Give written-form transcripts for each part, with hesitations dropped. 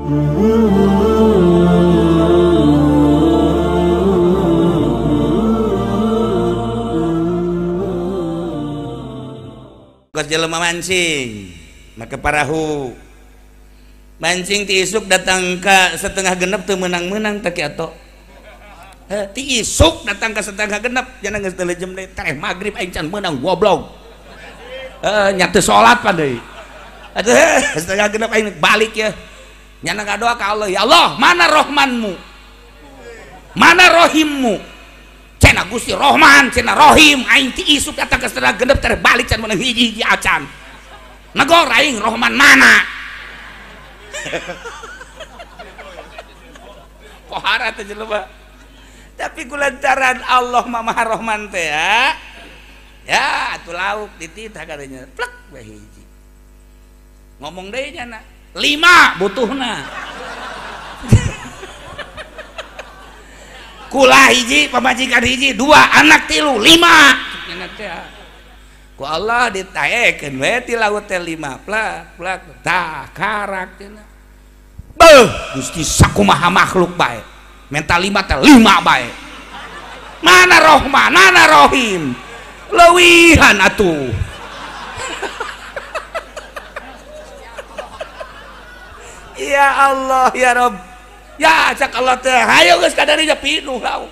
Jelema mancing maka parahu mancing ti isuk datang ke setengah genep teu menang-menang tak kiato ti isuk datang ke setengah genep jangan geus 3 jam deui teh magrib aing can menang goblok nya teu salat pan deui atuh setengah genep aing balik ya nya ngadoa ka Allah, ya Allah mana Rahmanmu mana Rahimmu cena Gusti Rahman cena Rahim aing ti isuk datang ke setengah genep terbalik can menang hiji-hiji acan negor aing Rahman mana pohara teh jelema tapi kulantaran Allah Maha Rahman teh ya atuh lauk dititah katanya plek bae hiji ngomong deui nya 5 butuhna kula hiji pamajikan hiji 2 anak 3 5 ku Allah ditaekeun we ti laut teh 5 plak plak tah karak cenah beuh Gusti sakumaha makhluk bae menta 5 teh 5 bae mana Rahman mana Rahim leuwihan atuh ya Allah ya Rabb ya cak Allah teh hayo geus kadarinya pinuh lauk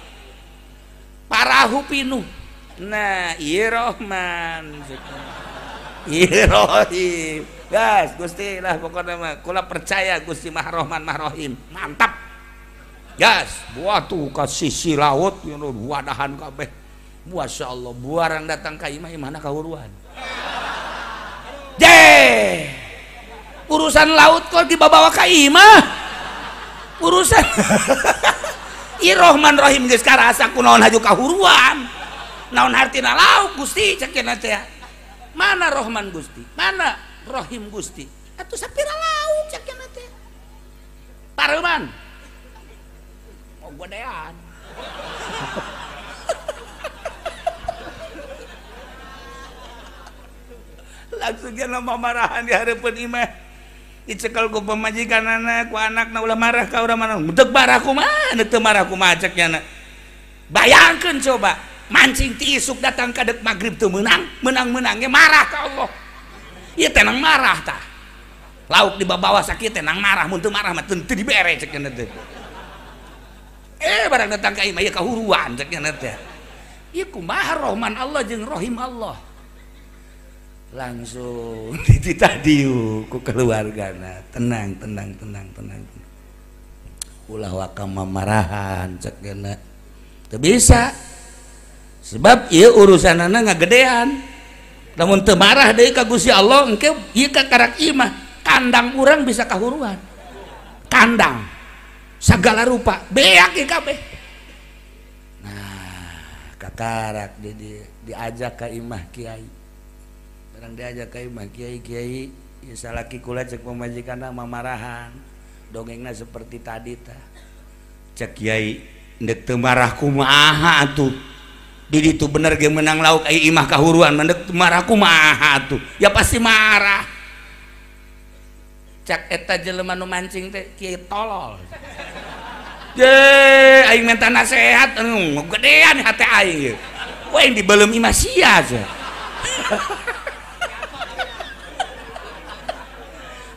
parahu pinuh nah ieu Rahman ieu Rahim gas Gusti lah pokona mah kula percaya Gusti Maha Rahman Maha Rahim mantap gas buah tuh ka sisi laut wadahan kabeh Masya Allah buarang datang ka imah imahna kahuruan je urusan laut kok dibawa ka imah urusan i Rahman Rahim geus karasa kunaon haju kahuruan naon hartina lauk Gusti cekeuna teh mana Rahman Gusti mana Rahim Gusti atuh sapira lauk cekeuna teh pareuman mau godean langsung geuna mamarahan di hareupeun imah dicekel ku pemajikan anak ku anakna ulah marah ka urang mana teu marah kumaha teu marah kumaha cek nya bayangkeun coba mancing ti isuk datang ka deuk magrib teu menang ge marah ka Allah ieu teh nang marah tah lauk di bawah sakit teh nang marah mun teu marah mah teu dibere cek nya teh barang datang ka imah ieu kahuruan cek nya teh ieu kumaha Rahman Allah jeung Rahim Allah langsung dititah diu ku keluargana tenang ulah wakam mamarahan cekena teu bisa sebab ieu urusanana ngagedean lamun teu marah deui ka Gusti Allah engke ieu ka karak imah kandang urang bisa kahuruan kandang sagala rupa beak kabeh nah kakarak diajak ka imah kiai barang diajak ka imah kiai salaki kula cek pamajikanna mamarahan dongengna seperti tadi tah cek kiai ndek teu marah kumaha atuh di ditu bener ge menang lauk ai imah kahuruan ndek teu marah kumaha atuh ya pasti marah cak eta jelema nu mancing teh kiai tolol je aing minta nasehat gedean hate aing we yang dibelem imah sia aja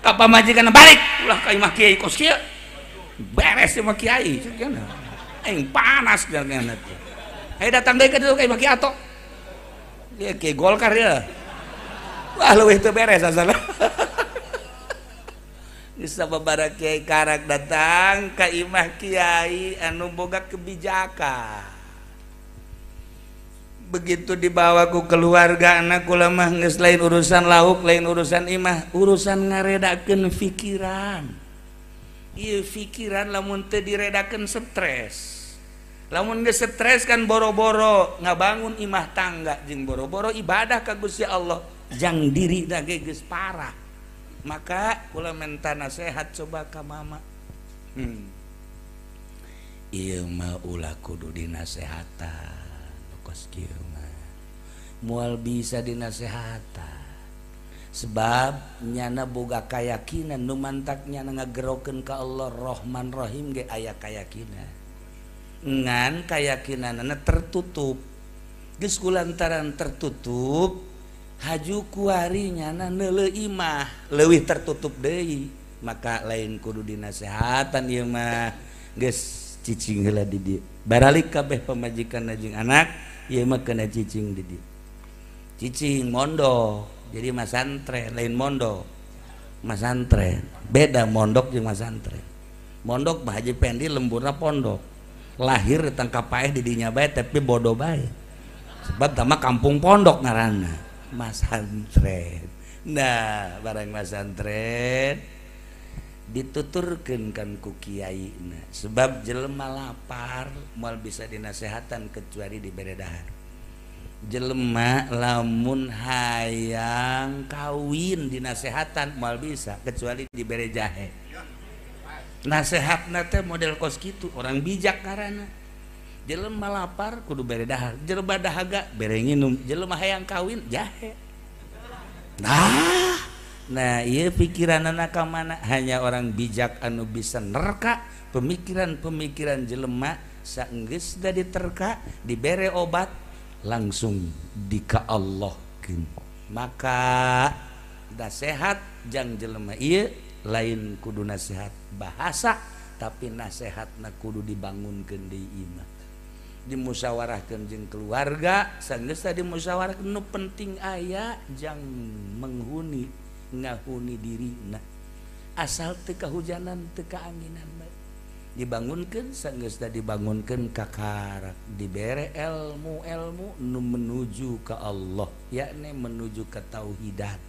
apa majikan balik ulah ka imah kiai kos kieu beres imah kiai cenah aing panas jangan teh hayu datang deui ka ditu ka imah kiai ato ieu kiai Golkar ya wah leuwih teu beres asal geus sababaraha kiai karak datang ka imah kiai anu boga kebijakan begitu dibawa ku keluarga anak kula mah geus lain urusan lauk lain urusan imah urusan ngaredakeun pikiran ieu pikiran lamun teu diredakeun stres lamun geus stres kan boro-boro ngabangun imah tangga jeung boro-boro ibadah ka Gusti Allah jang diri ge geus parah maka kula minta nasihat coba ka mama ieu mah ulah kudu dinasehatan kos kieu mah moal bisa dinasehatan sebab nyana boga kayakinan nu mantaknya ngagerokeun ka Allah Rahman Rahim ge aya kayakinan ngan kayakinanna tertutup geus kulantaran tertutup haju kuari nyana neuleuh imah leuwih tertutup deui maka lain kudu dinasehatan ieu mah geus cicing heula di dieu baralik kabeh pamajikanna jeung anak ieu mah kena cicing di dieu cicing mondok jadi masantren lain mondok masantren beda mondok jeung masantren mondok mah Haji Pendi lemburna pondok lahir datang ka paeh di dinya bae tapi bodoh bae sebab tama kampung pondok ngaranna masantren nah barang masantren dituturkeun kan ku kiaina sebab jelema lapar moal bisa dinasehatan kecuali dibere dahar jelema lamun hayang kawin dinasehatan moal bisa kecuali dibere jahe nasehatna teh model kos kitu orang bijak karana jelema lapar kudu bere dahar jelema dahaga bere nginum jelema hayang kawin jahe nah ieu pikiranna ka mana hanya orang bijak anu bisa nerka pemikiran-pemikiran jelema saenggeusna diterka dibere obat langsung dika Allahkeun maka nasehat jang jelema ieu lain kudu nasihat bahasa tapi nasehatna kudu dibangunkeun deui imah dimusyawarahkeun jeung keluarga saenggeusna dimusyawarahkeun nu penting aya jang menghuni ngahuni dirina asal teu kahujanan teu kaanginan bae dibangunkeun saenggeusna dibangunkeun kakarak dibere ilmu nu menuju ka Allah yakni menuju ka tauhidat